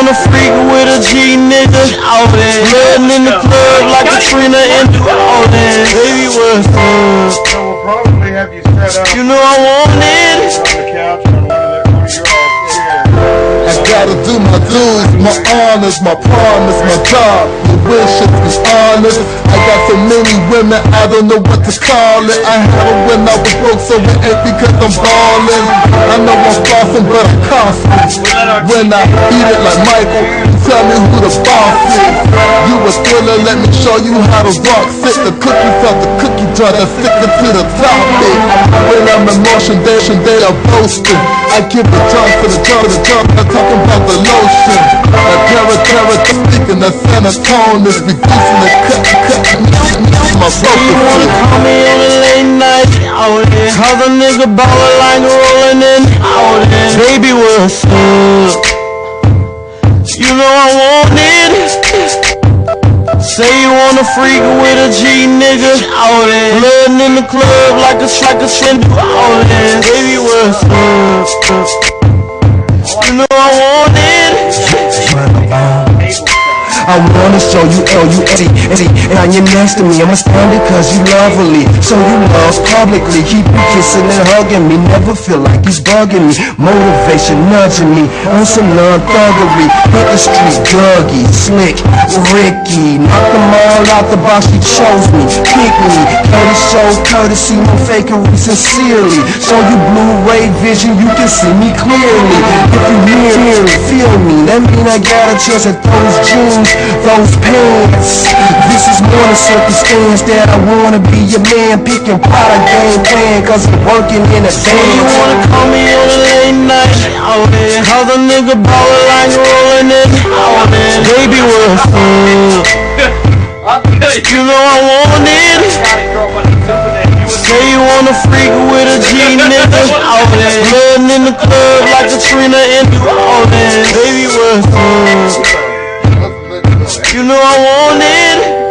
wanna freak with a G nigga? All that. Flooding in the club like Katrina and all that. Baby, what's up? So we'll probably have you set up. You know I want it. On the couch on one of your chairs. I gotta do my dues, my honors, my promise, my job. The wish is be honest. I got so many women, I don't know what to call it. I had it when I was broke, so it ain't because I'm ballin'. I know I'm flossing, but I'm constant. When I eat it like Michael, tell me who the boss is. You a thriller, let me show you how to rock. Sit the cookies out the cookie jar, then stick it to the topic. When I'm in motion, they are boasting. I give the jump for the jump, I'm talking about the lotion. A terror, speaking of serotonin, reducing the cut, my broken. You wanna call me on a late night? Out there. Cause a nigga ballin' like rolling in. Out there. Baby, what's up? You know I want it. Say you wanna freak with a G nigga. Out there. Flooding in the club like a trend. Out there. Baby, what's up? You know I want it. I wanna show you L-U-Eddie, and now you're next to me. I'm astounded cause you lovely, so you love publicly. Keep you kissing and hugging me, never feel like he's bugging me. Motivation nudging me on some non-thuggery. Hit the street, Dougie, Slick, Ricky. Knock them all out the box, she chose me. Pick me, Cody shows courtesy, no fakery, sincerely. Show you Blu-ray vision, you can see me clearly. If you hear me, feel me, that mean I got a chance at those jeans, those pants. This is more than circumstance that I wanna be your man. Picking product game plan, cause I'm working in advance. You wanna call me on a late night? Out there. Cause a nigga ballin' like rolling in. Out there. Baby, what's up? You know I want it. Say you wanna freak with a G nigga. Out there. Flooding in the club like Katrina and all that. Baby, what's up? You know I want it.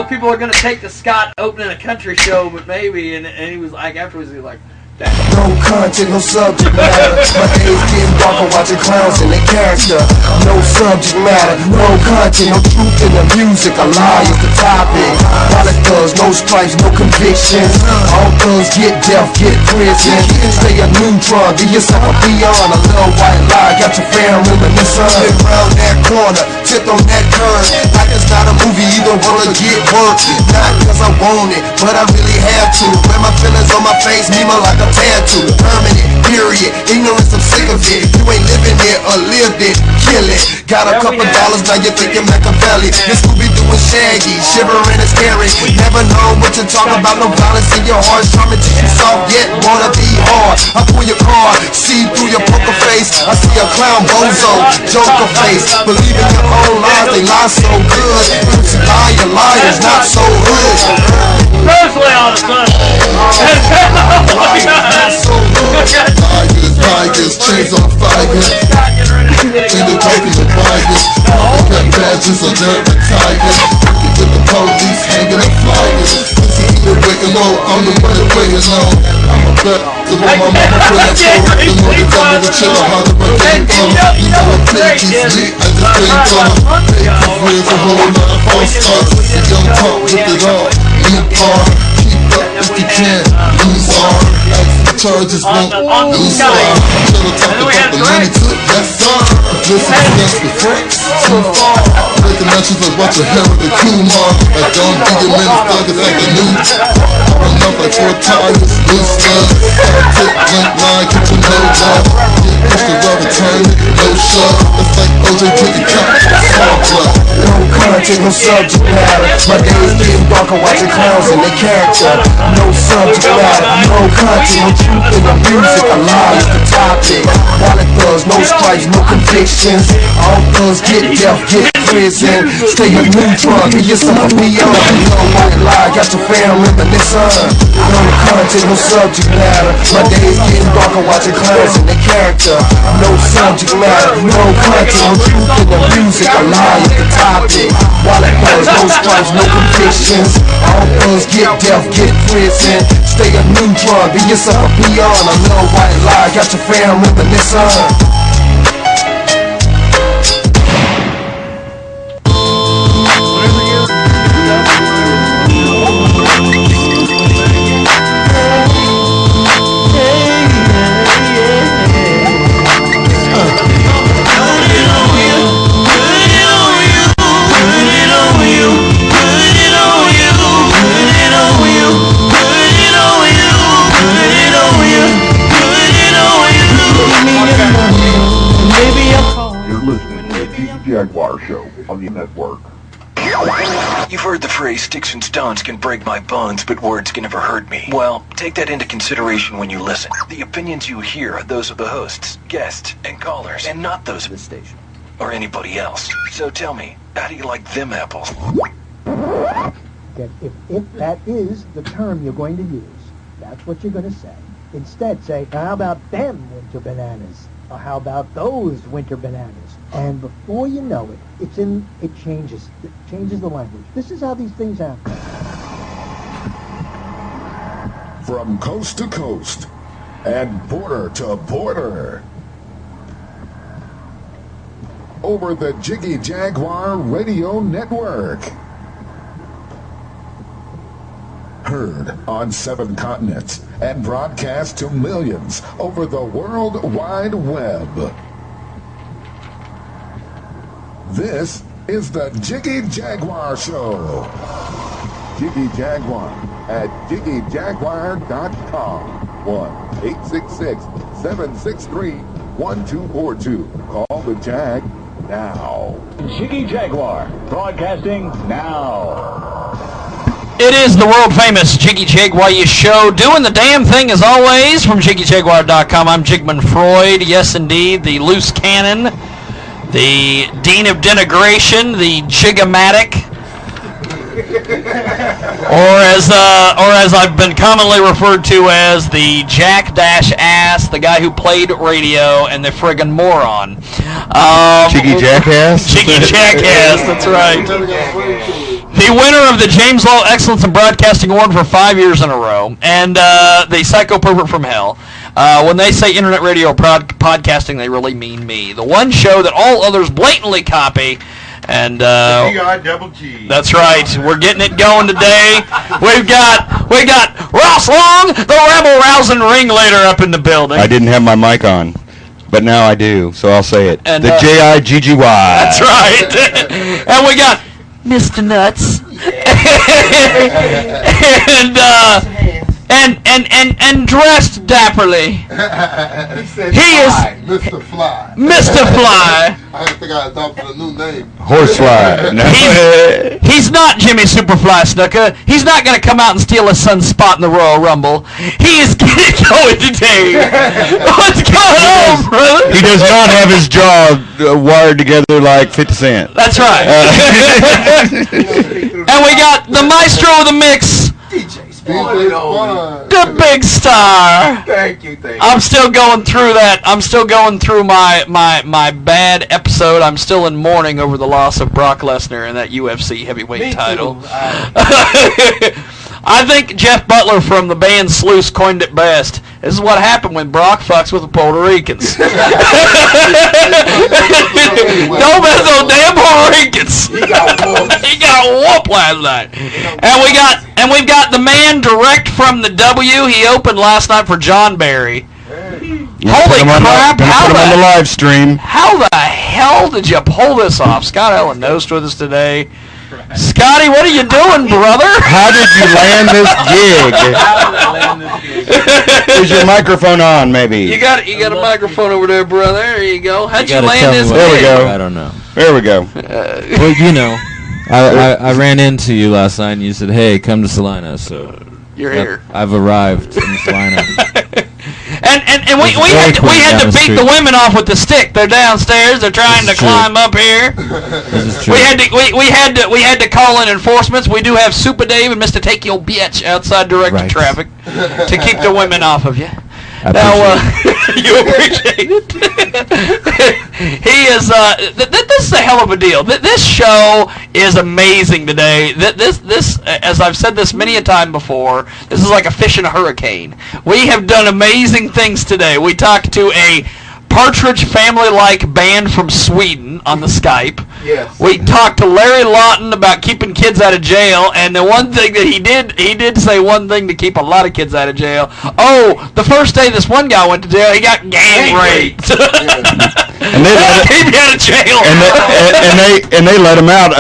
People are gonna take the Scott opening a country show, but maybe, and he was like, afterwards he was like, that. No content, no subject matter. My days getting darker watching clowns and their character. No subject matter, no content, no truth in the music. A lie is the topic. Product thugs, no stripes, no convictions. All thugs get death, get prison. Stay a neutron, be yourself a beyond. A little white lie, got your fam reminiscing. Spin round that corner, tipped on that curve. Like it's not a movie, either wanna get work. Not cause I want it, but I really have to. Wear my feelings on my face, me like a tattoo. Permanent, period. Ignorance, I'm sick of it. You ain't living it or lived it. Kill it. Got a couple dollars, now you're thinking Machiavelli. This Scooby doing Shaggy, shivering and scary. Never know what to talk about. No violence in your heart. Trying to teach you soft, yet wanna be hard. I pull your card, see through your poker face. I see a clown bozo, joker face. Believe in your own lies, they lie so good. Liars, not so hood. Personally on the sun. Tigers, chains on fire. In the talking of fires. Got badges of dirt and tigers. With the police hanging up flyers. Either waking low, I'm the one that weighing low. I'm a bet, the one my mama praying for. The more they tell me to chill, the harder my game comes. You know I'm playing keeps me, I just ain't gonna. Make a whole lot of false starts. Young talk with it all. New car, keep up if you can. Lose all. charges won't on the lose. sky. Chillin' talking about the money took, yes sir. Listen to us before too far. Making mentions of what you hear with the Kumar. Like don't be your minutes, thug is like the new. Popping up like 4 tires, loose slugs. Tick, link, line, keep your nose up. Get pushed to rubber, turn it, no shove. It's like OJ drinking crack, small club. No content, no subject matter. My days getting darker watching clowns and their character. No subject matter, no content, no truth in the music. A lie is the topic. Wallet thugs, no stripes, no convictions. All thugs get death, get prison. Stay a neutron, be yourself beyond. No white lie, got your fam reminiscing. No content, no subject matter. My days getting darker watching clowns and their character. No subject matter, no content, no truth in the music. A lie is the topic. Wallet thugs, no stripes, no convictions. All thugs get death, get prison. Stay a neutron, be yourself beyond. A little white lie, got your fam reminiscing. Jaguar show on the network. You've heard the phrase, sticks and stones can break my bones, but words can never hurt me. Well, take that into consideration when you listen. The opinions you hear are those of the hosts, guests, and callers, and not those of the station or anybody else. So tell me, how do you like them apples? That if that is the term you're going to use, that's what you're going to say. Instead, say, how about them winter bananas? Or how about those winter bananas? And before you know it, it changes the language. This is how these things happen. From coast to coast and border to border, over the Jiggy Jaguar Radio Network. Heard on 7 continents and broadcast to millions over the World Wide Web. This is the Jiggy Jaguar Show. Jiggy Jaguar at jiggyjaguar.com. 1-866-763-1242. Call the Jag now. Jiggy Jaguar, broadcasting now. It is the world-famous Jiggy Jaguar show, doing the damn thing as always from JiggyJaguar.com. I'm Jigman Freud, yes indeed, the loose cannon, the dean of denigration, the Jigomatic, or as I've been commonly referred to as the Jack-Ass, the guy who played radio, and the friggin' moron. Jiggy Jackass? Jiggy Jackass, that's right. The winner of the James Law Excellence in Broadcasting Award for 5 years in a row, and the Psycho Pervert from Hell. When they say internet radio or podcasting, they really mean me. The one show that all others blatantly copy. And G-I-double-G. That's right. We're getting it going today. We got Ross Long, the rebel rousing ringleader, up in the building. I didn't have my mic on, but now I do, so I'll say it. And, the Jiggy. That's right. And we got Mr. Nuts. And dressed dapperly. He is Mr. Fly. Mr. Fly. I think I adopted a new name. Horsefly. No. He's not Jimmy Superfly Snuka. He's not going to come out and steal his son's spot in the Royal Rumble. He is getting going today. What's going on, brother? He does not have his jaw wired together like 50 Cent. That's right. And we got the maestro of the mix. The big star. Thank you. I'm still going through that. I'm still going through my bad episode. I'm still in mourning over the loss of Brock Lesnar and that UFC heavyweight title. I think Jeff Butler from the band Sluice coined it best. This is what happened when Brock fucks with the Puerto Ricans. Don't mess with those damn Puerto Ricans. He got whooped last night. And we've got the man direct from the W. He opened last night for John Barry. Holy crap! Put him on the live stream. How the hell did you pull this off? Scott Ellen Nost with us today. Scotty, what are you doing, brother? How did you land this gig? Is your microphone on, maybe? You got a microphone over there, brother. There you go. How'd you land this gig? There we go. I don't know. There we go. Well, you know, I ran into you last night, and you said, "Hey, come to Salina." So you're here. I've arrived in Salina. And we had to beat the women off with the stick. They're downstairs. They're trying to climb up here. We had to call in enforcements. We do have Super Dave and Mr. Take Your Bitch outside directing traffic to keep the women off of you. You appreciate it. He is. This is a hell of a deal. This show is amazing today. This, as I've said this many a time before, this is like a fish in a hurricane. We have done amazing things today. We talked to a Partridge Family-like band from Sweden on the Skype. Yes. We talked to Larry Lawton about keeping kids out of jail, and the one thing that he did say one thing to keep a lot of kids out of jail. Oh, the first day this one guy went to jail, he got gang raped. And they keep you out of jail. And they let him out.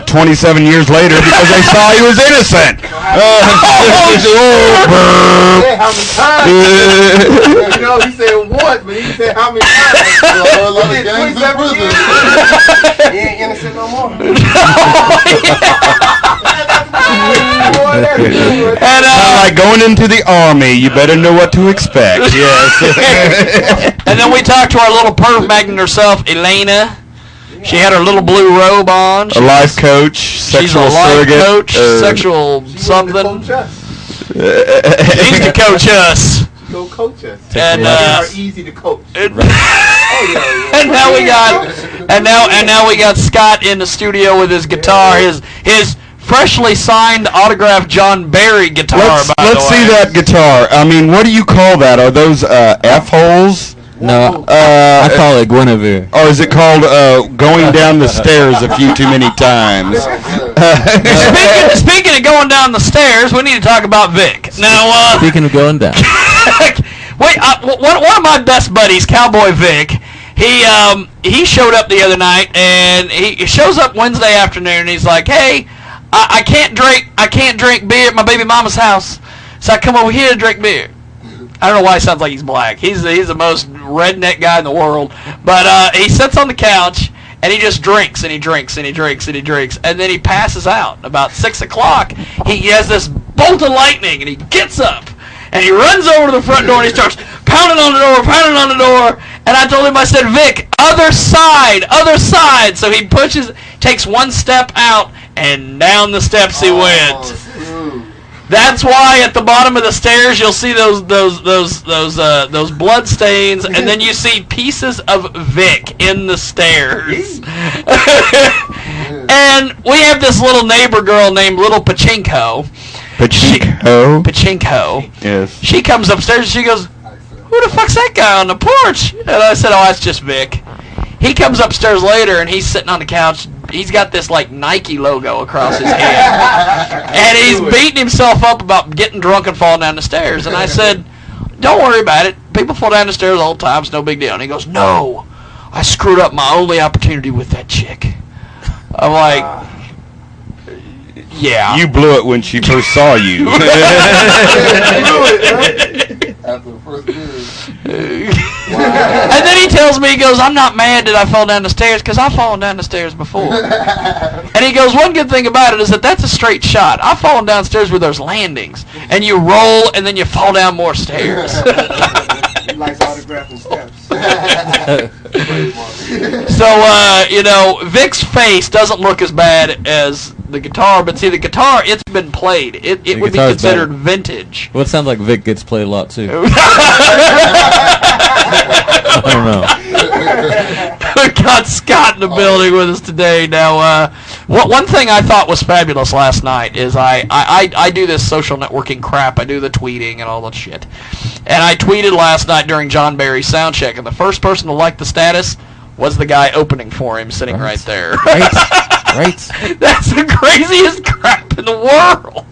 27 years later because they saw he was innocent. How many times? You know, he said once, but he said how many times? He ain't innocent no more. And like going into the army, you better know what to expect. Yes. And then we talked to our little perv magnet herself, Elena. She had her little blue robe on. A life coach, sexual surrogate. She's a life coach, sexual something. She needs to coach us. Go coach us. And are easy to coach. And now we got Scott in the studio with his guitar, his freshly signed autographed John Barry guitar. Let's see that guitar. I mean, what do you call that? Are those F-holes? No, I call it Guinevere. Or is it called going down the stairs a few too many times? Speaking of going down the stairs, we need to talk about Vic. Now, speaking of going down. Wait, one of my best buddies, Cowboy Vic, he showed up the other night, and he shows up Wednesday afternoon, and he's like, "Hey, I can't drink beer at my baby mama's house, so I come over here to drink beer." I don't know why he sounds like he's black. He's the most redneck guy in the world. But he sits on the couch, and he just drinks, and he drinks, and he drinks, and he drinks. And then he passes out. About 6 o'clock, he has this bolt of lightning, and he gets up, and he runs over to the front door, and he starts pounding on the door. And I told him, I said, "Vic, other side. So he takes one step out, and down the steps he went. That's why at the bottom of the stairs you'll see those blood stains, and then you see pieces of Vic in the stairs. And we have this little neighbor girl named Little Pachinko. Pachinko. Yes. She comes upstairs and she goes, "Who the fuck's that guy on the porch?" And I said, "Oh, that's just Vic." He comes upstairs later and he's sitting on the couch. He's got this like Nike logo across his head, and he's beating himself up about getting drunk and falling down the stairs. And I said, "Don't worry about it. People fall down the stairs all the time. It's no big deal." And he goes, "No, I screwed up my only opportunity with that chick." I'm like, "Yeah." You blew it when she first saw you. After the first beer. And then he tells me, he goes, "I'm not mad that I fell down the stairs because I've fallen down the stairs before." And he goes, "One good thing about it is that's a straight shot. I've fallen downstairs where there's landings, and you roll and then you fall down more stairs." He likes autographing steps. So, Vic's face doesn't look as bad as the guitar, but see, the guitar, it's been played. It would be considered vintage. Well, it sounds like Vic gets played a lot, too. I don't know. We got Scott in the building with us today. Now, one thing I thought was fabulous last night is I do this social networking crap. I do the tweeting and all that shit. And I tweeted last night during John Barry's sound check, and the first person to like the status was the guy opening for him, sitting right there. Right. That's the craziest crap in the world.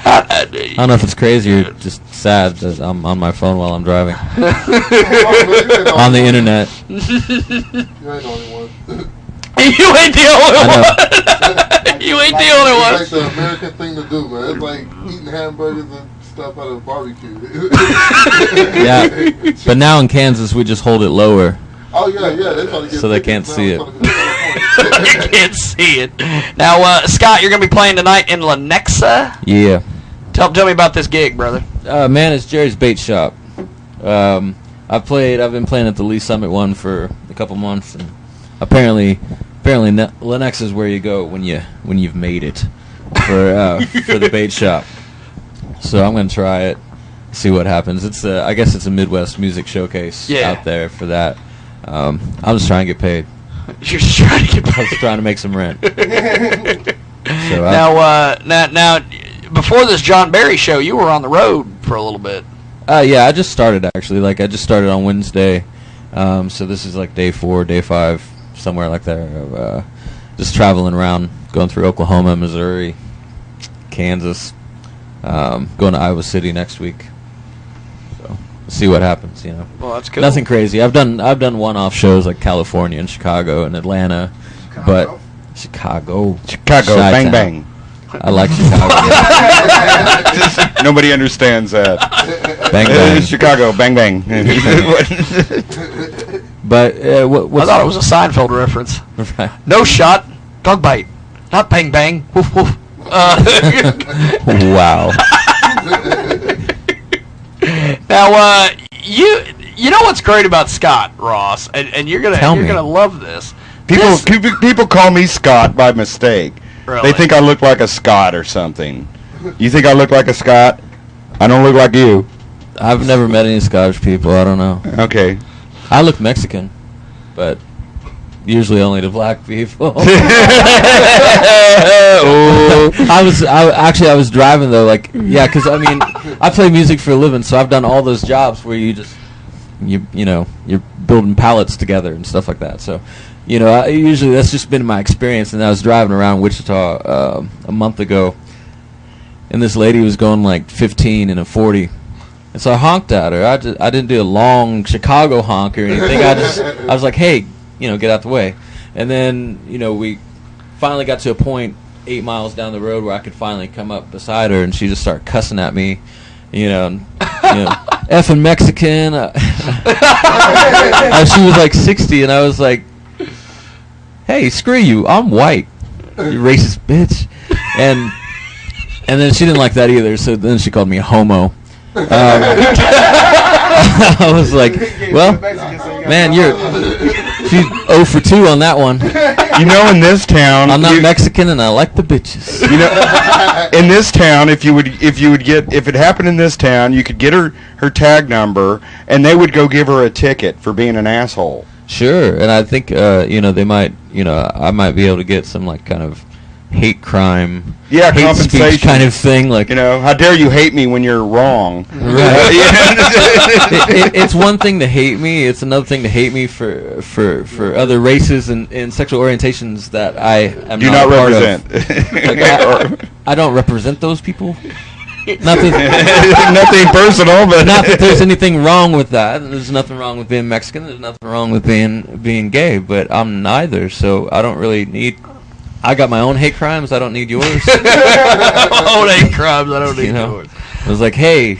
I don't know if it's crazy or just sad that I'm on my phone while I'm driving. On the internet. You ain't the only one. You ain't the only one. You ain't the only one. It's like the American thing to do, man. It's like eating hamburgers and stuff out of a barbecue. Yeah, but now in Kansas we just hold it lower. Oh yeah. They're trying to get so they can't see it. You can't see it. Now, Scott, you're going to be playing tonight in Lenexa? Yeah. Tell me about this gig, brother. Man, it's Jerry's Bait Shop. I've been playing at the Lee Summit one for a couple months, and apparently Lenexa is where you go when you've made it for the bait shop. So I'm going to try it, see what happens. I guess it's a Midwest music showcase out there for that. I'm just trying to get paid. You're just trying to get paid. I was trying to make some rent. So now, before this John Barry show, you were on the road for a little bit. Yeah, I just started actually. I just started on Wednesday. So this is like day 4, day 5, somewhere like there. Just traveling around, going through Oklahoma, Missouri, Kansas, going to Iowa City next week. See what happens, Well, that's cool. Nothing crazy. I've done one-off shows like California and Chicago and Atlanta, but Chicago, bang bang. I like Chicago. Nobody understands that. Bang bang. Chicago, bang bang. But I thought it was a Seinfeld reference. Right. No shot, dog bite, not bang bang. Woof woof. Wow. Now, you know what's great about Scott, Ross, and you're gonna love this. People call me Scott by mistake. Really? They think I look like a Scot or something. You think I look like a Scot? I don't look like you. I've never met any Scottish people. I don't know. Okay. I look Mexican, but usually only to black people. I was driving though, because I play music for a living, so I've done all those jobs where you're building pallets together and stuff like that. So, usually that's just been my experience. And I was driving around Wichita a month ago, and this lady was going like 15 in a 40. And so I honked at her. I didn't do a long Chicago honk or anything. I was like, hey, get out the way. And then, we finally got to a point 8 miles down the road where I could finally come up beside her, and she just started cussing at me, effing Mexican. She was like 60, and I was like, hey, screw you, I'm white, you racist bitch. And then she didn't like that either, so then she called me a homo. I was like, well, man, she's 0 for 2 on that one. In this town, I'm not Mexican and I like the bitches. In this town, if it happened in this town, you could get her tag number, and they would go give her a ticket for being an asshole. Sure, and I think they might, I might be able to get some kind of hate crime, hate compensation speech kind of thing, how dare you hate me when you're wrong. Right. It's one thing to hate me, it's another thing to hate me for other races and sexual orientations that I am do not represent. I don't represent those people. Nothing personal, but not that there's anything wrong with that. There's nothing wrong with being Mexican, there's nothing wrong with being gay, but I'm neither, so I don't really need. I got my own hate crimes. I don't need yours. Own hate crimes. I don't need yours. I was like, hey,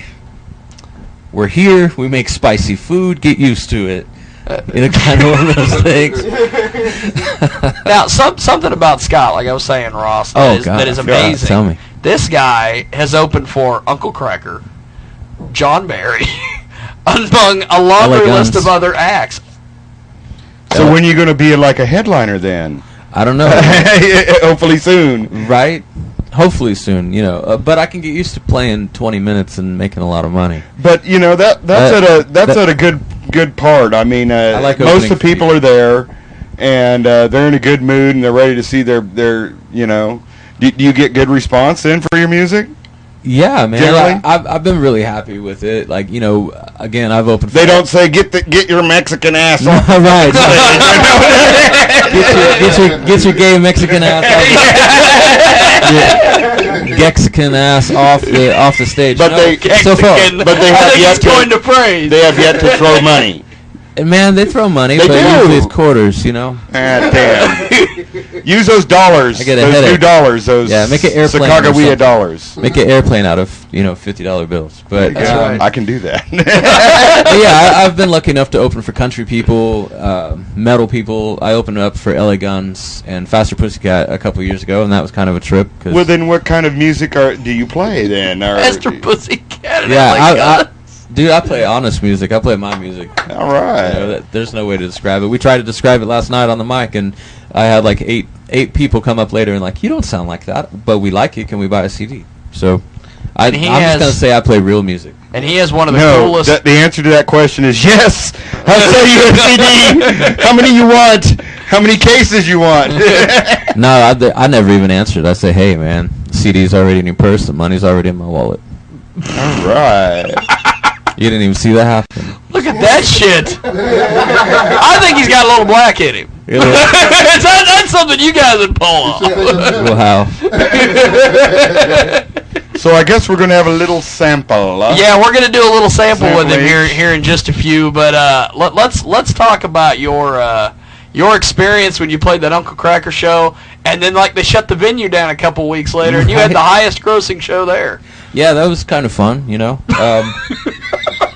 we're here. We make spicy food. Get used to it. Kind of one of those things. Now, something about Scott, like I was saying, Ross, that is amazing. Tell me. This guy has opened for Uncle Cracker, John Barry, among a laundry list of other acts. So when are you going to be like a headliner then? I don't know. Hopefully soon. Right? Hopefully soon, but I can get used to playing 20 minutes and making a lot of money. But that's at a good part. I mean, I like most of the people are there, and they're in a good mood and they're ready to see their. Do you get good response then for your music? Yeah, man. Generally? I've been really happy with it. Like, you know, again, I've opened. They don't say get your Mexican ass off. Right. get your gay Mexican ass off. Mexican ass off the stage. But they have yet to praise. They have yet to throw money. And man, they throw money, but usually it's quarters, you know. Ah, damn. Use those dollars. I get a those headache. $2. Those make an airplane. Sacagawea dollars. Make an airplane out of $50 bills. But I can do that. yeah, I've been lucky enough to open for country people, metal people. I opened up for LA Guns and Faster Pussycat a couple years ago, and that was kind of a trip. Well, then what kind of music do you play then? Faster Pussycat and yeah, LA Guns. Dude, I play honest music. I play my music. All right. You know, there's no way to describe it. We tried to describe it last night on the mic, and I had like eight people come up later and like, you don't sound like that, but we like it. Can we buy a CD? So I'm just going to say I play real music. And he has one of the coolest... the answer to that question is yes. I'll sell you a CD. How many you want? How many cases you want? No, I never even answered. I say, hey, man, the CD's already in your purse. The money's already in my wallet. All right. You didn't even see that happen. Look at that shit. I think he's got a little black in him. That's something you guys would pull off. Well, how? So I guess we're going to have a little sample. Yeah, we're going to do a little sample with him here in just a few. But let's talk about your experience when you played that Uncle Cracker show, and then like they shut the venue down a couple weeks later, and you had the highest grossing show there. Yeah, that was kind of fun, you know.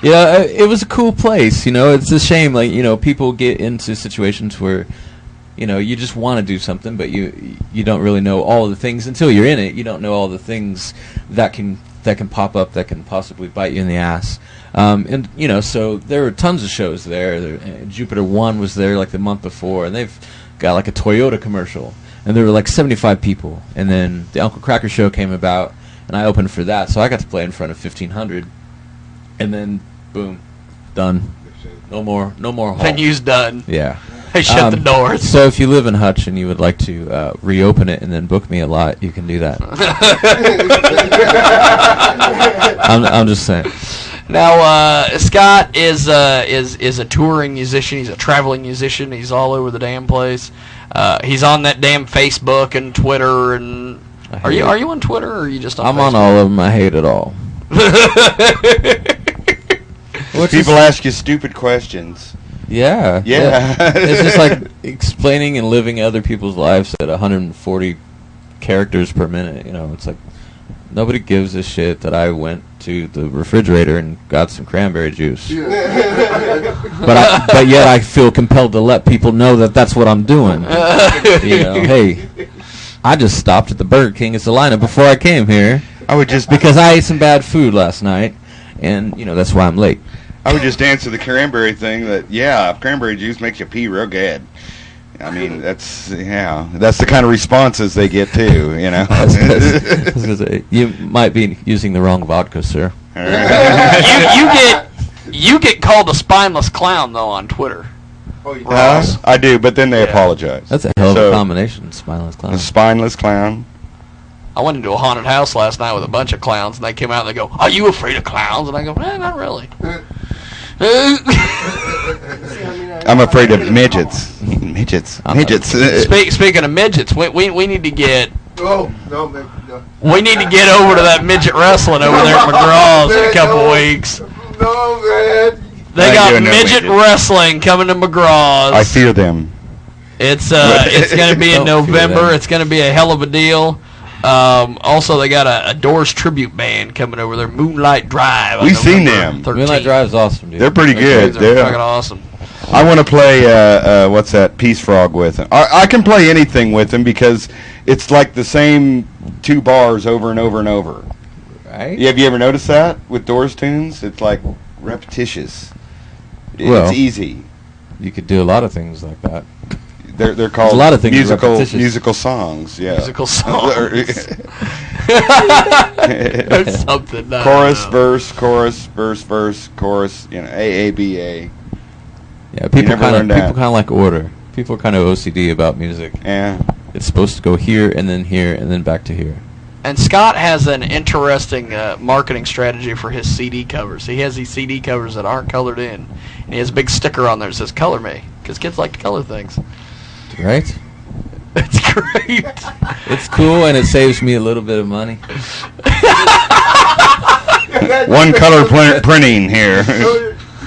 Yeah, it was a cool place, you know. It's a shame, like, you know, people get into situations where, you know, you just want to do something, but you don't really know all of the things until you're in it. You don't know all the things that can pop up that can possibly bite you in the ass. And you know, so there were tons of shows there. Jupiter One was there like the month before, and they've got like a Toyota commercial, and there were like 75 people. And then the Uncle Cracker show came about, and I opened for that, so I got to play in front of 1,500. And then, boom, done. No more hall. Venue's done. Yeah. They shut the doors. So if you live in Hutch and you would like to reopen it and then book me a lot, you can do that. I'm just saying. Now, Scott is a touring musician. He's a traveling musician. He's all over the damn place. He's on that damn Facebook and Twitter. And are you on Twitter or are you just on Facebook? I'm on all of them. I hate it all. People ask you stupid questions. Yeah. It's just like explaining and living other people's lives at 140 characters per minute. You know, it's like nobody gives a shit that I went to the refrigerator and got some cranberry juice. But yet I feel compelled to let people know that that's what I'm doing. You know, hey, I just stopped at the Burger King at Salina before I came here. Because I ate some bad food last night, and you know that's why I'm late. I would just answer the cranberry thing that, yeah, cranberry juice makes you pee real good. I mean, that's the kind of responses they get too, you know. I was gonna say, you might be using the wrong vodka, sir. You get called a spineless clown though on Twitter. I do, but then they apologize. That's a hell of a combination, spineless clown. A spineless clown. I went into a haunted house last night with a bunch of clowns, and they came out and they go, "Are you afraid of clowns?" And I go, not really. I'm afraid of midgets. Midgets. Speaking of midgets, we need to get. Oh no, man, no. We need to get over to that midget wrestling over there at McGraw's in a couple weeks. No, man. They got midget wrestling coming to McGraw's. I fear them. It's going to be in November. It's going to be a hell of a deal. Also, they got a Doors tribute band coming over there, Moonlight Drive. We've seen them. 13th. Moonlight Drive's awesome, dude. They're pretty good. They're fucking awesome. I want to play, what's that, Peace Frog with them. I can play anything with them because it's like the same two bars over and over and over. Right? Have you ever noticed that with Doors tunes? It's like repetitious. It's easy. You could do a lot of things like that. They're called a lot of things musical songs. Yeah. Musical songs. There's something. Chorus, verse, chorus. You know, A, B, A. Yeah, people kind of like order. People are kind of OCD about music. Yeah. It's supposed to go here and then back to here. And Scott has an interesting marketing strategy for his CD covers. He has these CD covers that aren't colored in, and he has a big sticker on there that says "Color Me," because kids like to color things. Right? It's great. It's cool, and it saves me a little bit of money. One color printing here.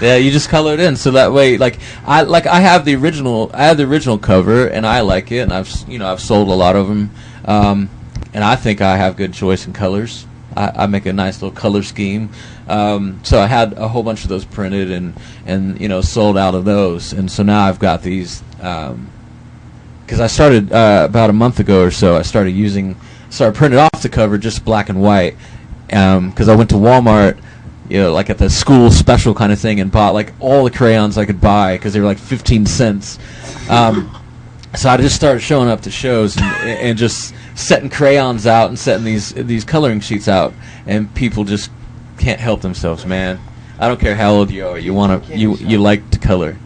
Yeah, you just color it in, so that way, I have the original cover, and I like it, and I've sold a lot of them, and I think I have good choice in colors. I make a nice little color scheme, so I had a whole bunch of those printed and sold out of those, and so now I've got these. Because I started about a month ago or so, I started printed off the cover just black and white, because I went to Walmart, like at the school special kind of thing, and bought like all the crayons I could buy because they were like 15 cents. So I just started showing up to shows and just setting crayons out and setting these coloring sheets out, and people just can't help themselves, man. I don't care how old you are, you like to color.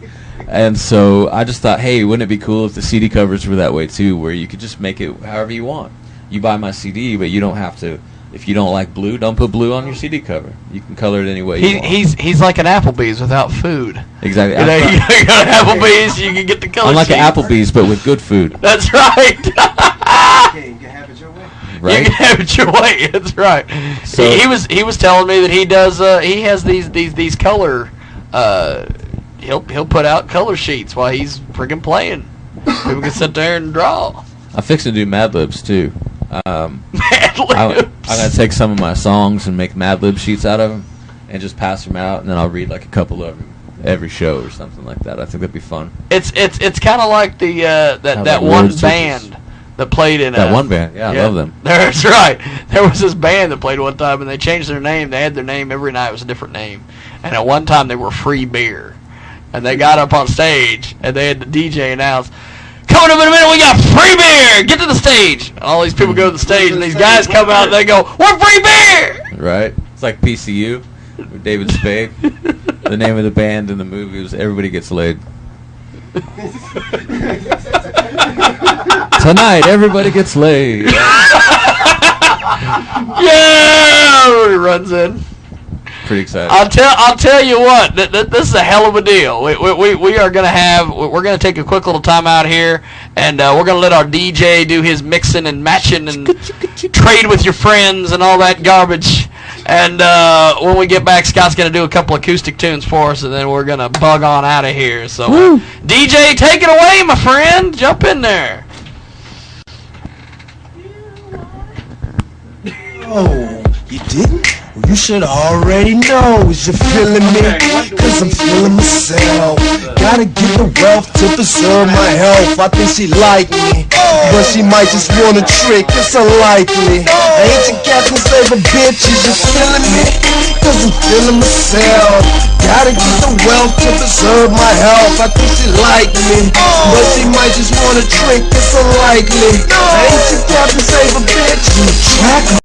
And so I just thought, hey, wouldn't it be cool if the CD covers were that way too, where you could just make it however you want. You buy my CD, but you don't have to. If you don't like blue, don't put blue on your CD cover. You can color it any way you want. He's like an Applebee's without food. Exactly. You go to Applebee's, you can get the color. I'm like sheet. an Applebee's, but with good food. That's right. You can have it your way. Right? You can have it your way. That's right. So he was telling me that he does. He has these color. He'll put out color sheets while he's friggin' playing. People can sit there and draw. I'm fixing to do Mad Libs too. Mad Libs. I'm gonna take some of my songs and make Mad Lib sheets out of them, and just pass them out, and then I'll read like a couple of them every show or something like that. I think that'd be fun. It's kind of like the that one band that played in that one band. Yeah, I love them. That's right. There was this band that played one time, and they changed their name. They had their name every night. It was a different name, and at one time they were Free Beer. And they got up on stage, and they had the DJ announce, "Coming up in a minute, we got free beer! Get to the stage!" And all these people go to the stage, and these guys come out, and they go, "We're free beer!" Right? It's like PCU with David Spade. The name of the band in the movie was Everybody Gets Laid. Tonight, everybody gets laid. Yeah! Everybody runs in. Pretty excited. I'll tell you what. This is a hell of a deal. We are gonna take a quick little time out here, and we're gonna let our DJ do his mixing and matching and trade with your friends and all that garbage. And when we get back, Scott's gonna do a couple acoustic tunes for us, and then we're gonna bug on out of here. So DJ, take it away, my friend. Jump in there. Oh, you didn't? Well, you should already know. Is you feeling me? Cause I'm feeling myself. Gotta get the wealth to preserve my health. I think she like me, but she might just want a trick. It's unlikely. I ain't your captain, save a bitch. Is you feeling me? Cause I'm feeling myself. Gotta get the wealth to preserve my health. I think she like me, but she might just want a trick. It's unlikely. I ain't your captain, save a bitch. You track